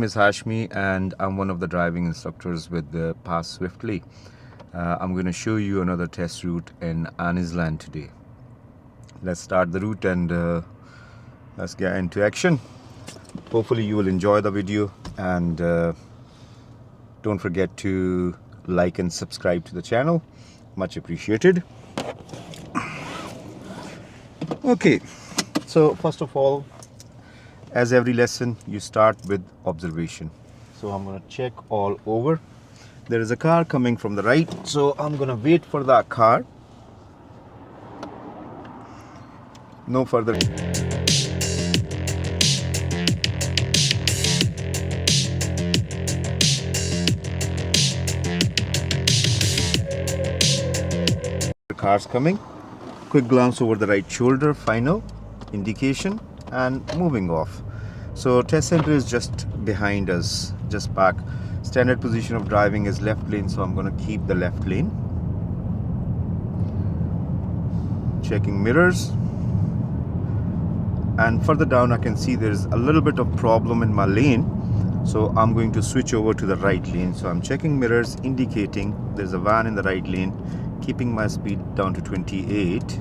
name is Hashmi and I'm one of the driving instructors with the Pass Swiftly. I'm going to show you another test route in Anniesland today. Let's start the route and let's get into action. Hopefully you will enjoy the video and don't forget to like and subscribe to the channel. Much appreciated. Okay, so first of all, as every lesson, you start with observation. So I'm going to check all over. There is a car coming from the right, so I'm going to wait for that car. No further. The car's coming. Quick glance over the right shoulder, final indication, and moving off. So test center is just behind us, just back. Standard position of driving is left lane, so I'm going to keep the left lane. Checking mirrors, and further down I can see there's a little bit of problem in my lane, so I'm going to switch over to the right lane. So I'm checking mirrors, indicating there's a van in the right lane, keeping my speed down to 28.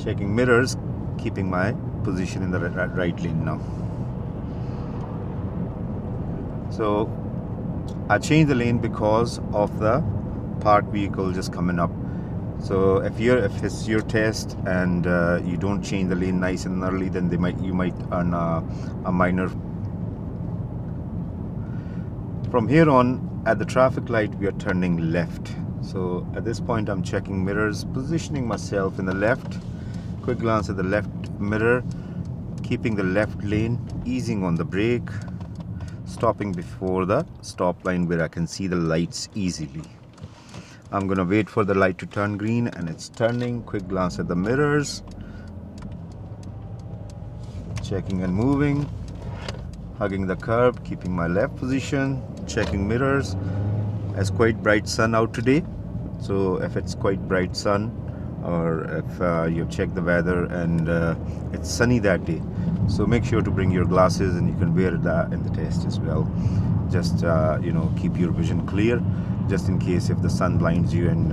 Checking mirrors, keeping my position in the right lane now. So I changed the lane because of the parked vehicle just coming up. So if it's your test and you don't change the lane nice and early, then you might earn a minor. From here on, at the traffic light, we are turning left. So at this point, I'm checking mirrors, positioning myself in the left. Quick glance at the left mirror, keeping the left lane, easing on the brake, stopping before the stop line where I can see the lights easily. I'm gonna wait for the light to turn green, and it's turning. Quick glance at the mirrors, checking and moving, hugging the curb, keeping my left position, checking mirrors. It's quite bright sun out today, so if it's quite bright sun, or if you've checked the weather and it's sunny that day, so make sure to bring your glasses, and you can wear that in the test as well. Just keep your vision clear, just in case if the sun blinds you and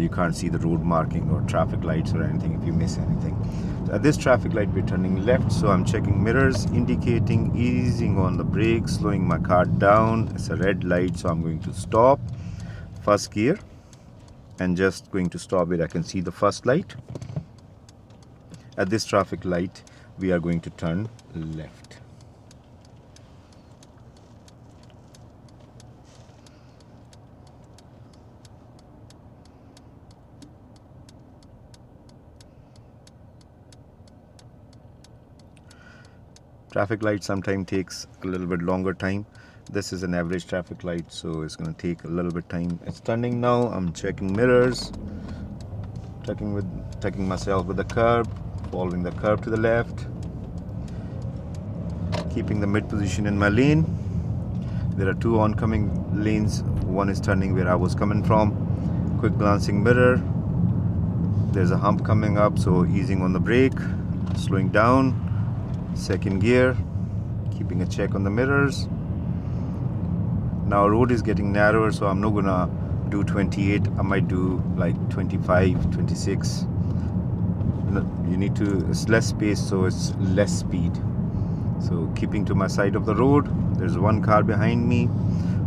you can't see the road marking or traffic lights or anything, if you miss anything. So at this traffic light we're turning left, so I'm checking mirrors, indicating, easing on the brake, slowing my car down. It's a red light, so I'm going to stop, first gear, and just going to stop it. I can see the first light. At this traffic light we are going to turn left. Traffic light sometimes takes a little bit longer time. This is an average traffic light, so it's going to take a little bit time. It's turning now. I'm checking mirrors, checking myself with the curb, following the curb to the left, keeping the mid position in my lane. There are two oncoming lanes. One is turning where I was coming from. Quick glancing mirror. There's a hump coming up, so easing on the brake, slowing down. Second gear, keeping a check on the mirrors. Now road is getting narrower, so I'm not gonna do 28. I might do like 25, 26. You need to, it's less space, so it's less speed. So keeping to my side of the road. There's one car behind me.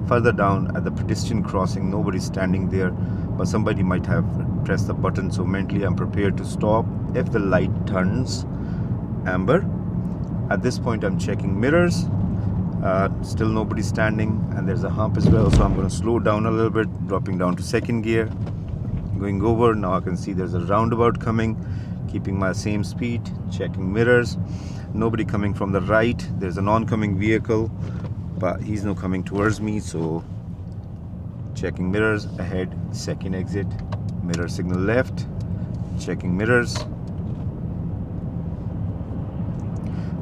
Further down at the pedestrian crossing, nobody's standing there, but somebody might have pressed the button, so mentally I'm prepared to stop if the light turns amber. At this point I'm checking mirrors. Still nobody standing, and there's a hump as well, so I'm going to slow down a little bit, dropping down to second gear, going over. Now I can see there's a roundabout coming, keeping my same speed, checking mirrors. Nobody coming from the right. There's an oncoming vehicle, but he's not coming towards me, so checking mirrors ahead, second exit, mirror signal left, checking mirrors.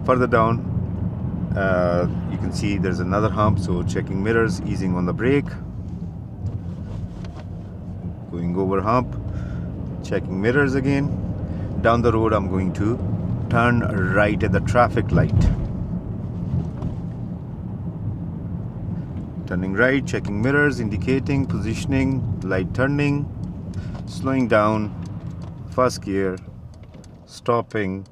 Further down you can see there's another hump, so checking mirrors, easing on the brake, going over hump, checking mirrors again. Down the road I'm going to turn right at the traffic light. Turning right, checking mirrors, indicating, positioning, light turning, slowing down, first gear, stopping,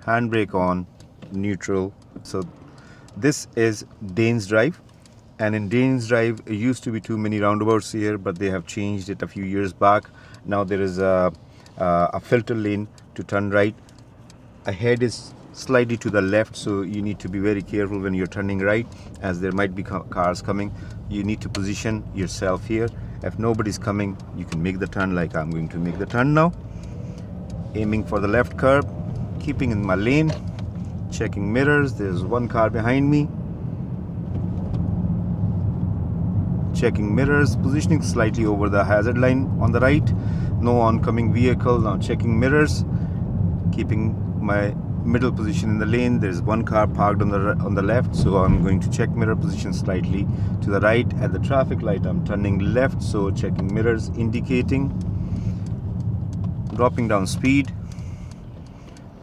handbrake on, neutral. So this is Danes Drive, and in Danes Drive it used to be too many roundabouts here, but they have changed it a few years back. Now there is a filter lane to turn right. Ahead is slightly to the left, so you need to be very careful when you're turning right, as there might be cars coming. You need to position yourself here. If nobody's coming, you can make the turn like I'm going to make the turn now. Aiming for the left curb, keeping in my lane, checking mirrors. There's one car behind me. Checking mirrors, positioning slightly over the hazard line on the right. No oncoming vehicle. Now checking mirrors, keeping my middle position in the lane. There's one car parked on the left, so I'm going to check mirror position slightly to the right. At the traffic light, I'm turning left, so checking mirrors, indicating, dropping down speed,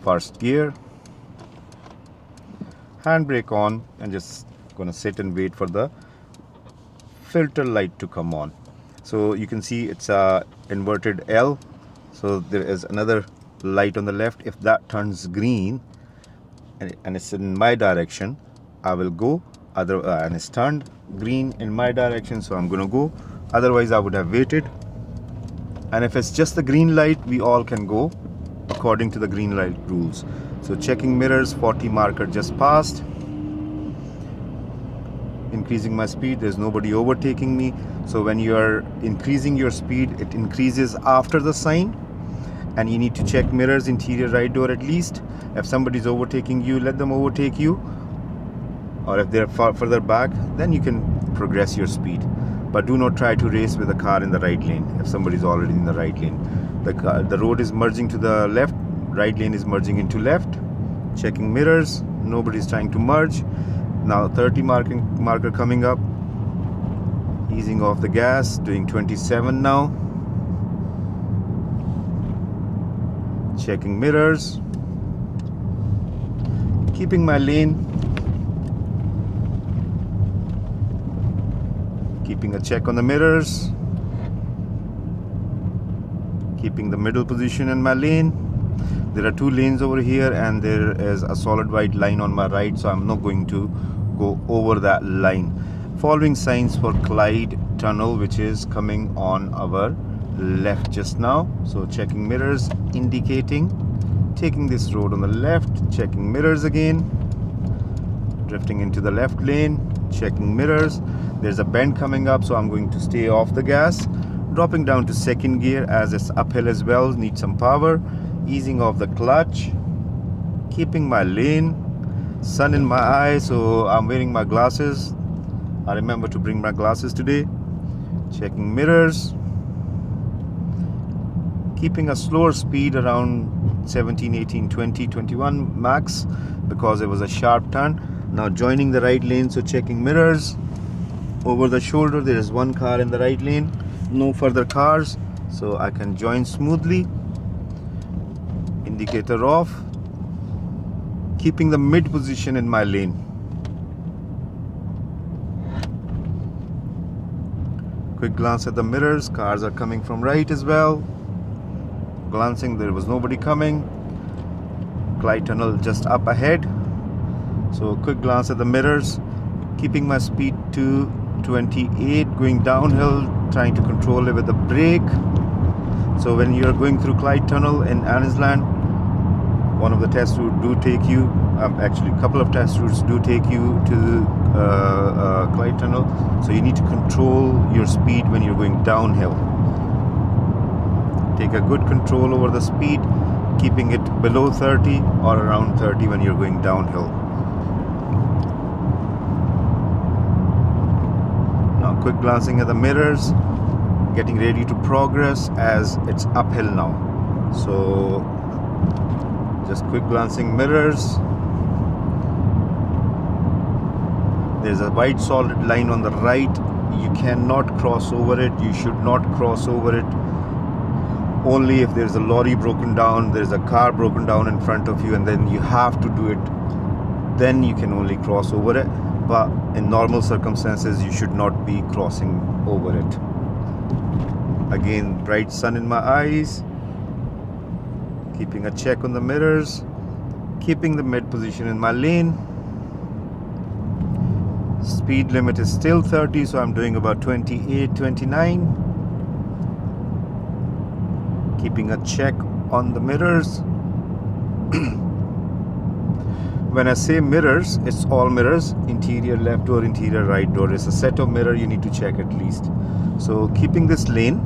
first gear, handbrake on, and just gonna sit and wait for the filter light to come on. So you can see it's a inverted L, so there is another light on the left. If that turns green and it's in my direction, I will go. And it's turned green in my direction, so I'm gonna go. Otherwise I would have waited. And if it's just the green light, we all can go according to the green light rules. So checking mirrors, 40 marker just passed, increasing my speed. There's nobody overtaking me. So when you are increasing your speed, it increases after the sign, and you need to check mirrors, interior right door at least. If somebody's overtaking you, let them overtake you, or if they're further back, then you can progress your speed. But do not try to race with a car in the right lane if somebody's already in the right lane. The road is merging to the left, right lane is merging into left. Checking mirrors, nobody's trying to merge. Now 30 marker coming up, easing off the gas, doing 27 now. Checking mirrors, keeping my lane, keeping a check on the mirrors, keeping the middle position in my lane. There are two lanes over here, and there is a solid white line on my right, so I'm not going to go over that line. Following signs for Clyde Tunnel, which is coming on our left just now. So checking mirrors, indicating, taking this road on the left, checking mirrors again, drifting into the left lane, checking mirrors. There's a bend coming up, so I'm going to stay off the gas, dropping down to second gear as it's uphill as well, need some power, easing off the clutch, keeping my lane, sun in my eye, so I'm wearing my glasses. I remember to bring my glasses today. Checking mirrors, keeping a slower speed around 17, 18, 20, 21 max, because it was a sharp turn. Now joining the right lane, so checking mirrors. Over the shoulder, there is one car in the right lane, no further cars, so I can join smoothly. Indicator off, keeping the mid position in my lane. Quick glance at the mirrors, cars are coming from right as well. Glancing, there was nobody coming. Clyde Tunnel just up ahead. So quick glance at the mirrors, keeping my speed to 28, going downhill, trying to control it with the brake. So when you're going through Clyde Tunnel in Anniesland, one of the test routes do take you, actually a couple of test routes do take you to Clyde Tunnel. So you need to control your speed when you're going downhill. Take a good control over the speed, keeping it below 30 or around 30 when you're going downhill. Now quick glancing at the mirrors, getting ready to progress as it's uphill now. So just quick glancing mirrors. There's a white solid line on the right. You cannot cross over it. You should not cross over it. Only if there's a lorry broken down, there's a car broken down in front of you, and then you have to do it, then you can only cross over it. but in normal circumstances you should not be crossing over it. Again, bright sun in my eyes, keeping a check on the mirrors, keeping the mid position in my lane. Speed limit is still 30, so I'm doing about 28, 29. Keeping a check on the mirrors. When I say mirrors, it's all mirrors, interior left door, interior right door. It's a set of mirror you need to check at least. So keeping this lane.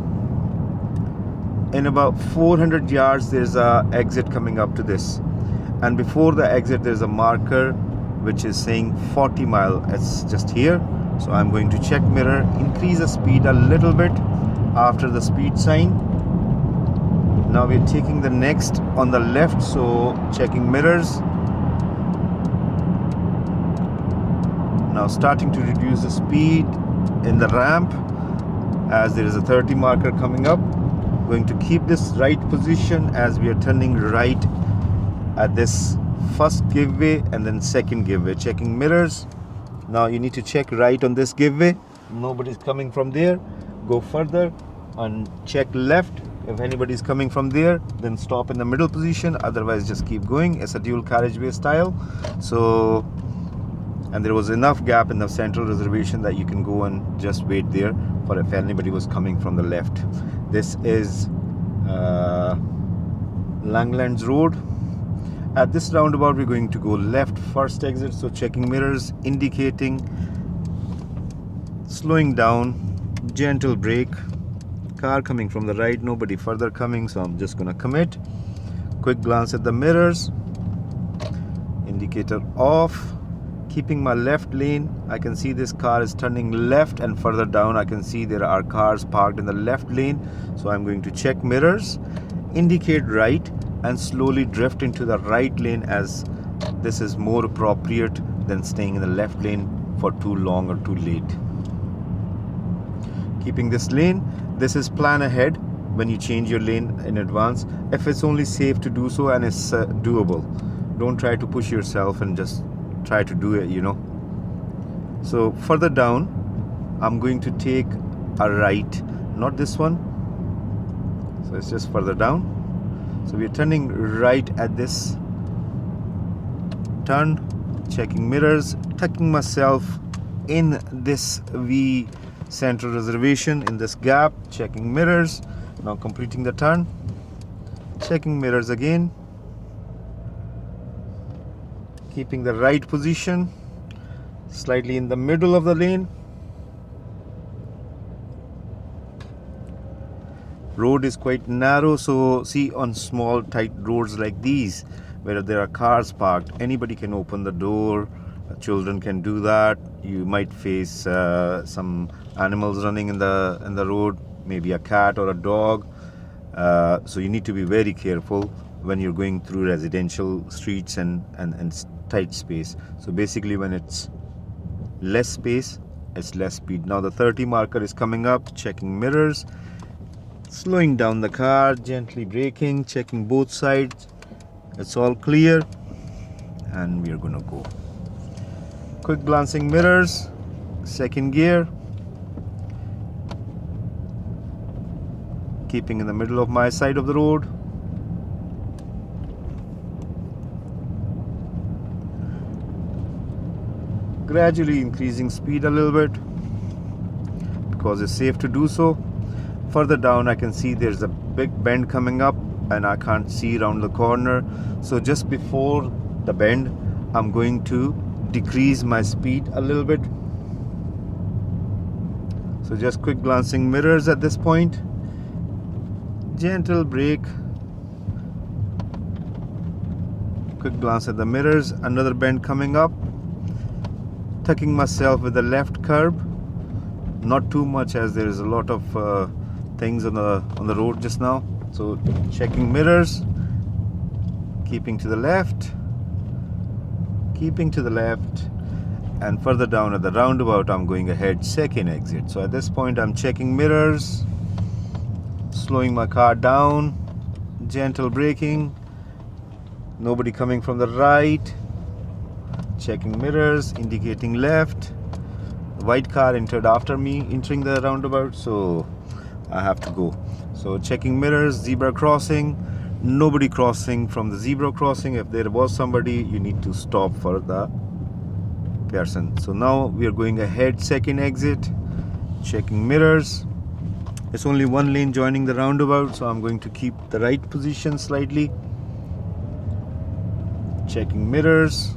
In about 400 yards there's a exit coming up to this, and before the exit there's a marker which is saying 40 mile. It's just here, so I'm going to check mirror, increase the speed a little bit after the speed sign. Now we're taking the next on the left, so checking mirrors. Now starting to reduce the speed in the ramp as there is a 30 marker coming up. Going to keep this right position as we are turning right at this first giveaway and then second giveaway. Checking mirrors. Now you need to check right on this giveaway. Nobody's coming from there. Go further and check left. If anybody's coming from there, then stop in the middle position. Otherwise, just keep going. It's a dual carriageway style. So, and there was enough gap in the central reservation that you can go and just wait there for if anybody was coming from the left. This is Langlands Road. At this roundabout we're going to go left first exit, so checking mirrors, indicating, slowing down, gentle brake. Car coming from the right, nobody further coming, so I'm just gonna commit. Quick glance at the mirrors, indicator off. Keeping my left lane, I can see this car is turning left, and further down I can see there are cars parked in the left lane. So I'm going to check mirrors, indicate right, and slowly drift into the right lane, as this is more appropriate than staying in the left lane for too long or too late. Keeping this lane, this is plan ahead when you change your lane in advance, if it's only safe to do so and it's doable. Don't try to push yourself and just try to do it, you know. So further down I'm going to take a right, not this one, so it's just further down. So we're turning right at this turn, checking mirrors, tucking myself in this V central reservation in this gap, checking mirrors. Now completing the turn, checking mirrors again, keeping the right position slightly in the middle of the lane. Road is quite narrow, so see, on small tight roads like these where there are cars parked, anybody can open the door, children can do that. You might face some animals running in the road, maybe a cat or a dog, so you need to be very careful when you're going through residential streets and tight space. So basically when it's less space, it's less speed. Now the 30 marker is coming up, checking mirrors, slowing down the car, gently braking, checking both sides. It's all clear and we're gonna go. Quick glancing mirrors, second gear, keeping in the middle of my side of the road. Gradually increasing speed a little bit because it's safe to do so. Further down I can see there's a big bend coming up and I can't see around the corner, so just before the bend I'm going to decrease my speed a little bit. So just quick glancing mirrors at this point, gentle brake, quick glance at the mirrors, another bend coming up, tucking myself with the left curb, not too much as there is a lot of things on the road just now. So checking mirrors, keeping to the left, and further down at the roundabout I'm going ahead, second exit. So at this point I'm checking mirrors, slowing my car down, gentle braking, nobody coming from the right, checking mirrors, indicating left. The white car entered after me, entering the roundabout, so I have to go. So checking mirrors, zebra crossing, nobody crossing from the zebra crossing. If there was somebody, you need to stop for the person. So now we are going ahead, second exit, checking mirrors. It's only one lane joining the roundabout, so I'm going to keep the right position slightly. Checking mirrors,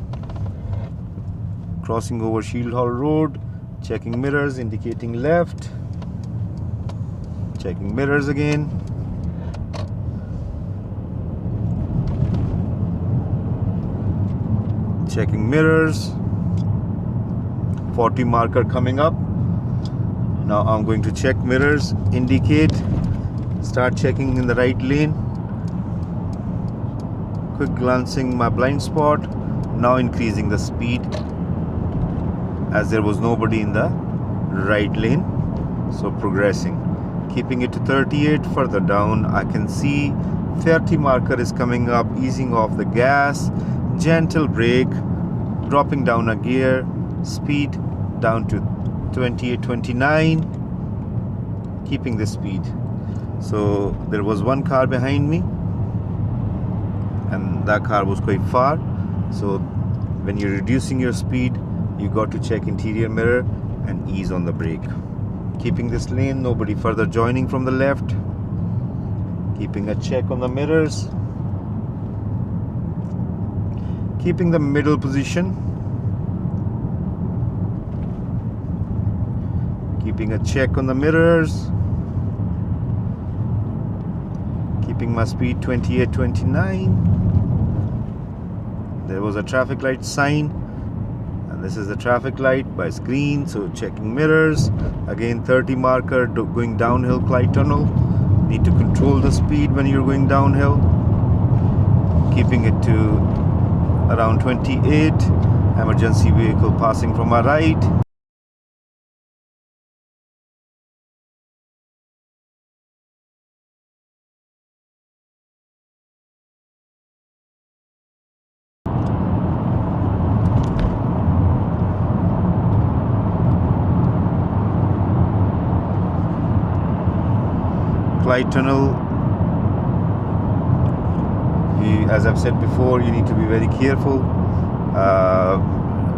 crossing over Shield Hall Road, checking mirrors, indicating left, checking mirrors again. Checking mirrors, 40 marker coming up. Now I'm going to check mirrors, indicate, start checking in the right lane. Quick glancing my blind spot, now increasing the speed as there was nobody in the right lane, so progressing, keeping it to 38. Further down I can see 30 marker is coming up, easing off the gas, gentle brake, dropping down a gear, speed down to 28, 29, keeping the speed. So there was one car behind me and that car was quite far, so when you're reducing your speed you got to check interior mirror and ease on the brake. Keeping this lane, nobody further joining from the left, keeping a check on the mirrors, keeping the middle position, keeping a check on the mirrors, keeping my speed 28, 29. There was a traffic light sign and this is the traffic light by screen, so checking mirrors again. 30 marker going downhill Clyde Tunnel, need to control the speed when you're going downhill, keeping it to around 28. Emergency vehicle passing from my right. Clyde Tunnel, as I've said before, you need to be very careful.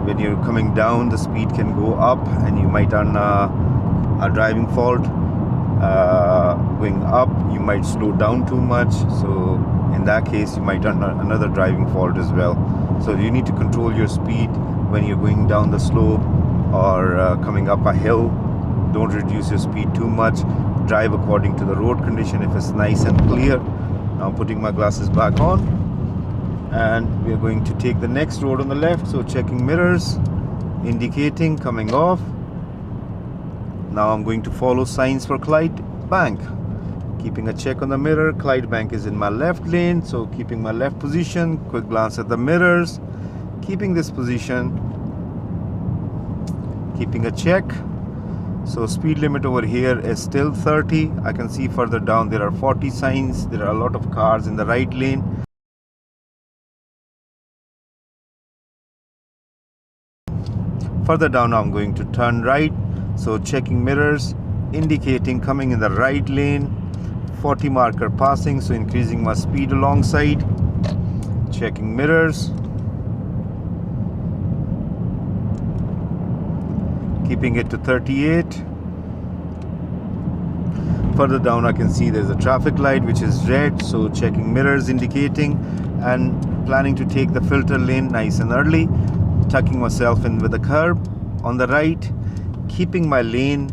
When you're coming down, the speed can go up and you might earn a driving fault. Going up, you might slow down too much, so in that case you might earn another driving fault as well. So you need to control your speed when you're going down the slope or coming up a hill. Don't reduce your speed too much. Drive according to the road condition if it's nice and clear. Now putting my glasses back on and we are going to take the next road on the left, so checking mirrors, indicating, coming off. Now I'm going to follow signs for Clyde Bank, keeping a check on the mirror. Clyde Bank is in my left lane, so keeping my left position, quick glance at the mirrors, keeping this position, keeping a check. So speed limit over here is still 30. I can see further down there are 40 signs. There are a lot of cars in the right lane. Further down I'm going to turn right, so checking mirrors, indicating, coming in the right lane. 40 marker passing, so increasing my speed alongside. Checking mirrors, keeping it to 38. Further down I can see there's a traffic light which is red, so checking mirrors, indicating, and planning to take the filter lane nice and early, tucking myself in with the curb on the right, keeping my lane,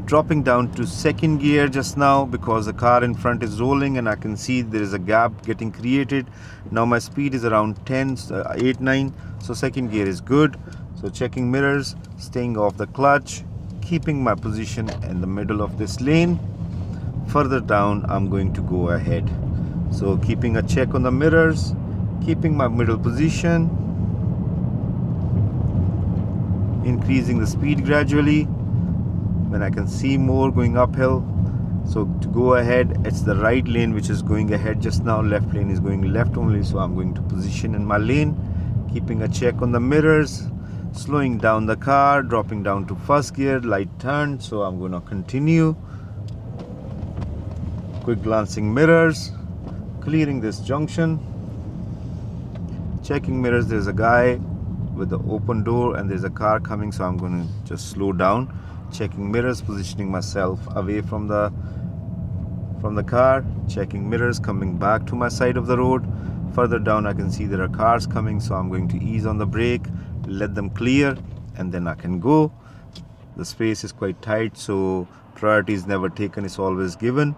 dropping down to second gear just now because the car in front is rolling and I can see there is a gap getting created. Now my speed is around 10, 8, 9, so second gear is good. So checking mirrors, staying off the clutch, keeping my position in the middle of this lane. Further down I'm going to go ahead, so keeping a check on the mirrors, keeping my middle position, increasing the speed gradually when I can see more going uphill. So to go ahead, it's the right lane which is going ahead just now, left lane is going left only, so I'm going to position in my lane, keeping a check on the mirrors, slowing down the car, dropping down to first gear, light turn, so I'm going to continue. Quick glancing mirrors, clearing this junction, checking mirrors. There's a guy with the open door and there's a car coming, so I'm going to just slow down. Checking mirrors, positioning myself away from the car, checking mirrors, coming back to my side of the road. Further down I can see there are cars coming, so I'm going to ease on the brake, let them clear, and then I can go. The space is quite tight, so priority is never taken, it's always given.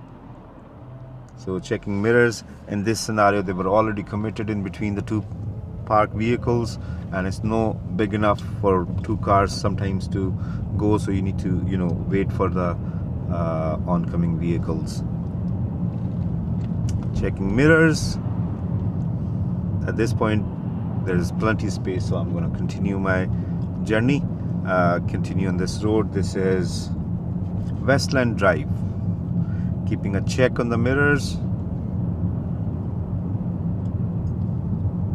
So checking mirrors. In this scenario they were already committed in between the two parked vehicles, and it's no big enough for two cars sometimes to go, so you need to wait for the oncoming vehicles. Checking mirrors. At this point there is plenty of space, so I'm going to continue my journey, continue on this road. This is Westland Drive. Keeping a check on the mirrors.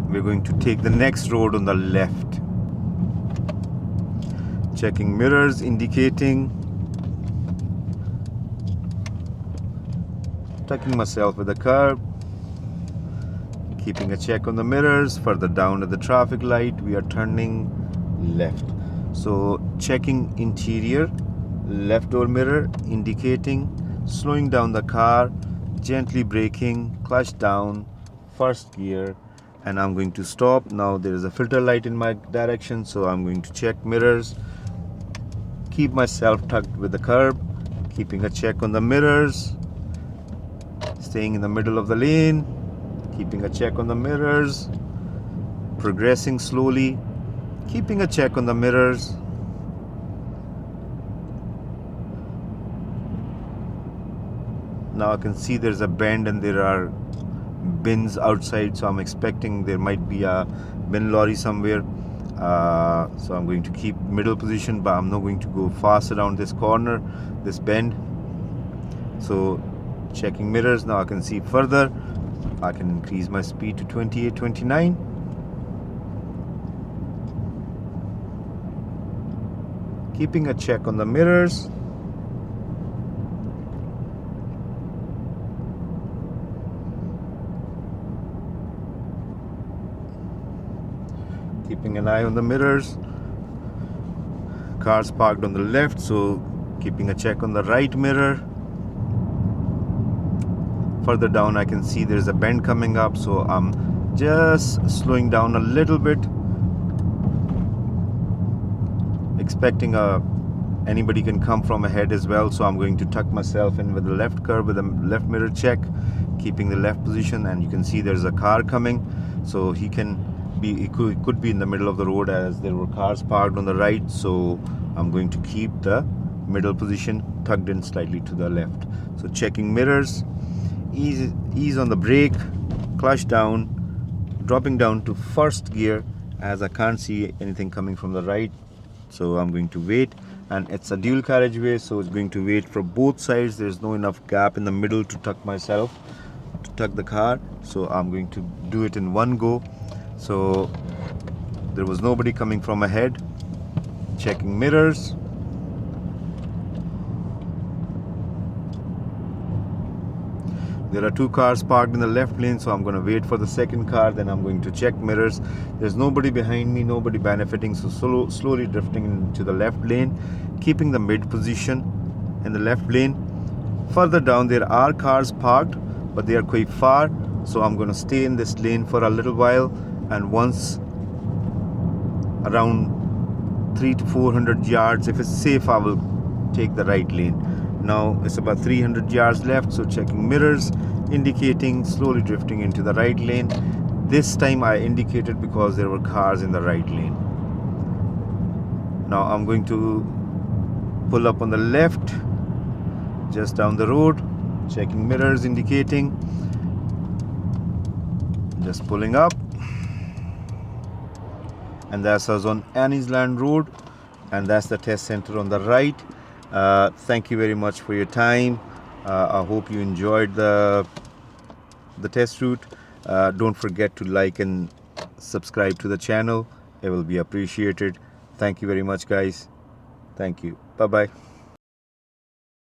We're going to take the next road on the left. Checking mirrors, indicating, tucking myself with the curb, keeping a check on the mirrors. Further down at the traffic light we are turning left, so checking interior, left door mirror, indicating, slowing down the car, gently braking, clutch down, first gear, and I'm going to stop. Now there is a filter light in my direction, so I'm going to check mirrors, keep myself tucked with the curb, keeping a check on the mirrors, staying in the middle of the lane, keeping a check on the mirrors, progressing slowly, keeping a check on the mirrors. Now I can see there's a bend and there are bins outside, so I'm expecting there might be a bin lorry somewhere. So I'm going to keep middle position, but I'm not going to go fast around this corner, this bend. So checking mirrors. Now I can see further. I can increase my speed to 28, 29. Keeping a check on the mirrors. Keeping an eye on the mirrors. Cars parked on the left, so keeping a check on the right mirror. Further down I can see there's a bend coming up, so I'm just slowing down a little bit, expecting anybody can come from ahead as well, so I'm going to tuck myself in with the left curb with a left mirror check, keeping the left position. And you can see there's a car coming, so he could be in the middle of the road as there were cars parked on the right, so I'm going to keep the middle position tucked in slightly to the left. So checking mirrors, ease on the brake, clutch down, dropping down to first gear as I can't see anything coming from the right, so I'm going to wait. And it's a dual carriageway, so it's going to wait for both sides. There's no enough gap in the middle to tuck the car, so I'm going to do it in one go. So there was nobody coming from ahead. Checking mirrors. There are two cars parked in the left lane, so I'm going to wait for the second car, then I'm going to check mirrors. There's nobody behind me, nobody benefiting, so slowly drifting into the left lane, keeping the mid position in the left lane. Further down there are cars parked, but they are quite far, so I'm going to stay in this lane for a little while, and once around 300 to 400 yards, if it's safe, I will take the right lane. Now it's about 300 yards left, so checking mirrors, indicating, slowly drifting into the right lane. This time I indicated because there were cars in the right lane. Now I'm going to pull up on the left, just down the road, checking mirrors, indicating, just pulling up. And that's us on Anniesland Road, and that's the test center on the right. Thank you very much for your time. I hope you enjoyed the test route. Don't forget to like and subscribe to the channel. It will be appreciated. Thank you very much, guys. Thank you. Bye bye.